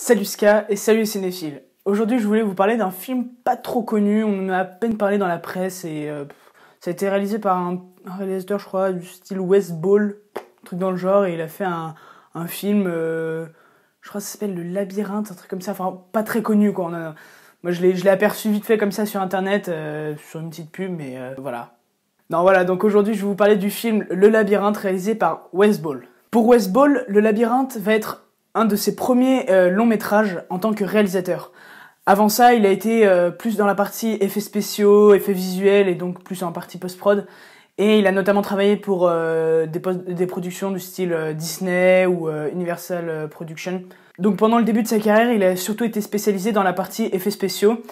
Salut Ska et salut les cinéphiles. Aujourd'hui je voulais vous parler d'un film pas trop connu, on en a à peine parlé dans la presse et ça a été réalisé par un réalisateur je crois du style Wes Ball, un truc dans le genre, et il a fait un film, je crois que ça s'appelle Le Labyrinthe, un truc comme ça, enfin pas très connu quoi. Moi je l'ai aperçu vite fait comme ça sur internet, sur une petite pub, mais voilà. Non voilà, donc aujourd'hui je vais vous parler du film Le Labyrinthe réalisé par Wes Ball. Pour Wes Ball, Le Labyrinthe va être un de ses premiers longs métrages en tant que réalisateur. Avant ça, il a été plus dans la partie effets spéciaux, effets visuels et donc plus en partie post-prod. Et il a notamment travaillé pour des productions du style Disney ou Universal Production. Donc pendant le début de sa carrière, il a surtout été spécialisé dans la partie effets spéciaux.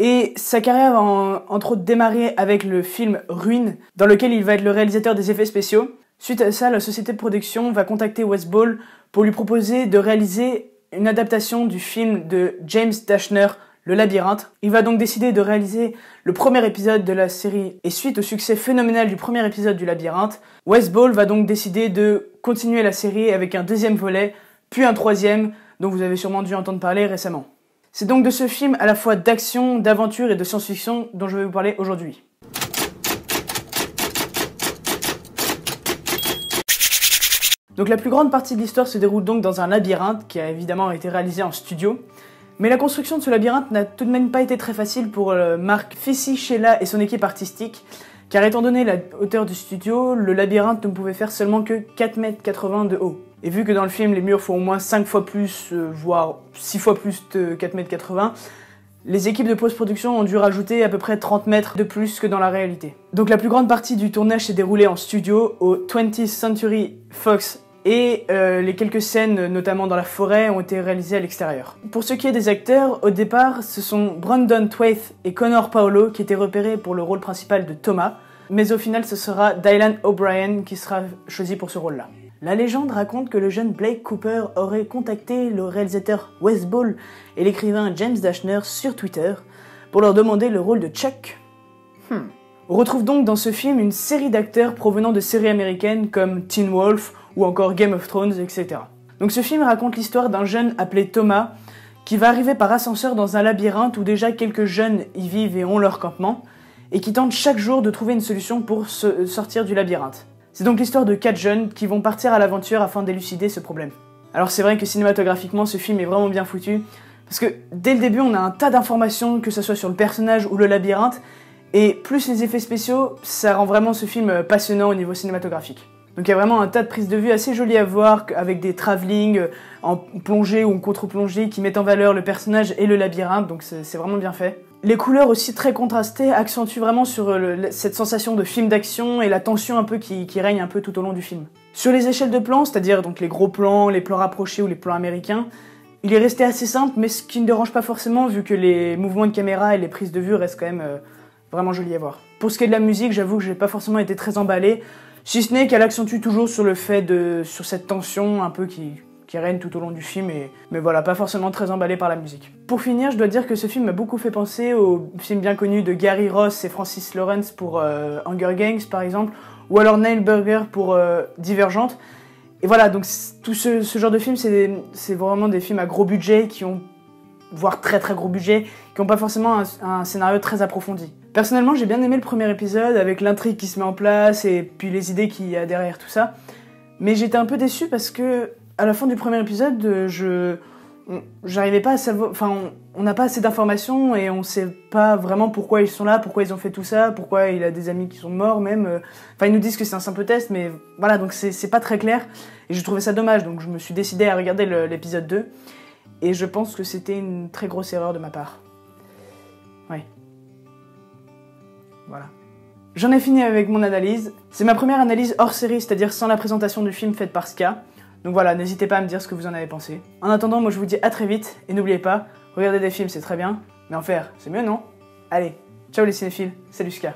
Et sa carrière va entre autres démarrer avec le film Ruine, dans lequel il va être le réalisateur des effets spéciaux. Suite à ça, la société de production va contacter Wes Ball pour lui proposer de réaliser une adaptation du film de James Dashner, Le Labyrinthe. Il va donc décider de réaliser le premier épisode de la série, et suite au succès phénoménal du premier épisode du Labyrinthe, Wes Ball va donc décider de continuer la série avec un deuxième volet, puis un troisième, dont vous avez sûrement dû entendre parler récemment. C'est donc de ce film à la fois d'action, d'aventure et de science-fiction dont je vais vous parler aujourd'hui. Donc la plus grande partie de l'histoire se déroule donc dans un labyrinthe qui a évidemment été réalisé en studio. Mais la construction de ce labyrinthe n'a tout de même pas été très facile pour Mark Fisichella et son équipe artistique, car étant donné la hauteur du studio, le labyrinthe ne pouvait faire seulement que 4,80 m de haut. Et vu que dans le film les murs font au moins 5 fois plus, voire 6 fois plus de 4,80 m, les équipes de post-production ont dû rajouter à peu près 30 mètres de plus que dans la réalité. Donc la plus grande partie du tournage s'est déroulée en studio au 20th Century Fox, et les quelques scènes, notamment dans la forêt, ont été réalisées à l'extérieur. Pour ce qui est des acteurs, au départ, ce sont Brandon Thwaites et Connor Paolo qui étaient repérés pour le rôle principal de Thomas, mais au final ce sera Dylan O'Brien qui sera choisi pour ce rôle-là. La légende raconte que le jeune Blake Cooper aurait contacté le réalisateur Wes Ball et l'écrivain James Dashner sur Twitter pour leur demander le rôle de Chuck. On retrouve donc dans ce film une série d'acteurs provenant de séries américaines comme Teen Wolf ou encore Game of Thrones, etc. Donc ce film raconte l'histoire d'un jeune appelé Thomas qui va arriver par ascenseur dans un labyrinthe où déjà quelques jeunes y vivent et ont leur campement, et qui tentent chaque jour de trouver une solution pour sortir du labyrinthe. C'est donc l'histoire de 4 jeunes qui vont partir à l'aventure afin d'élucider ce problème. Alors c'est vrai que cinématographiquement ce film est vraiment bien foutu, parce que dès le début on a un tas d'informations, que ce soit sur le personnage ou le labyrinthe, et plus les effets spéciaux, ça rend vraiment ce film passionnant au niveau cinématographique. Donc il y a vraiment un tas de prises de vue assez jolies à voir, avec des travelling en plongée ou en contre-plongée qui mettent en valeur le personnage et le labyrinthe, donc c'est vraiment bien fait. Les couleurs aussi très contrastées accentuent vraiment sur cette sensation de film d'action et la tension un peu qui règne un peu tout au long du film. Sur les échelles de plans, c'est-à-dire donc les gros plans, les plans rapprochés ou les plans américains, il est resté assez simple, mais ce qui ne dérange pas forcément vu que les mouvements de caméra et les prises de vue restent quand même vraiment jolis à voir. Pour ce qui est de la musique, j'avoue que j'ai pas forcément été très emballé, si ce n'est qu'elle accentue toujours sur le fait sur cette tension un peu qui règne tout au long du film, mais voilà, pas forcément très emballé par la musique. Pour finir, je dois dire que ce film m'a beaucoup fait penser au film bien connu de Gary Ross et Francis Lawrence pour Hunger Games par exemple, ou alors Neil Burger pour Divergente. Et voilà, donc tout ce genre de film, c'est vraiment des films à gros budget voire très très gros budget, qui n'ont pas forcément un scénario très approfondi. Personnellement, j'ai bien aimé le premier épisode, avec l'intrigue qui se met en place, et puis les idées qu'il y a derrière tout ça. Mais j'étais un peu déçu parce que, à la fin du premier épisode, j'arrivais pas à savoir... Enfin, on n'a pas assez d'informations, et on sait pas vraiment pourquoi ils sont là, pourquoi ils ont fait tout ça, pourquoi il a des amis qui sont morts même. Enfin, ils nous disent que c'est un simple test, mais voilà, donc c'est pas très clair, et je trouvais ça dommage, donc je me suis décidé à regarder l'épisode 2. Et je pense que c'était une très grosse erreur de ma part. Ouais. Voilà. J'en ai fini avec mon analyse. C'est ma première analyse hors série, c'est-à-dire sans la présentation du film faite par Ska. Donc voilà, n'hésitez pas à me dire ce que vous en avez pensé. En attendant, moi je vous dis à très vite, et n'oubliez pas, regarder des films c'est très bien, mais en faire, c'est mieux non? Allez, ciao les cinéphiles, salut Ska.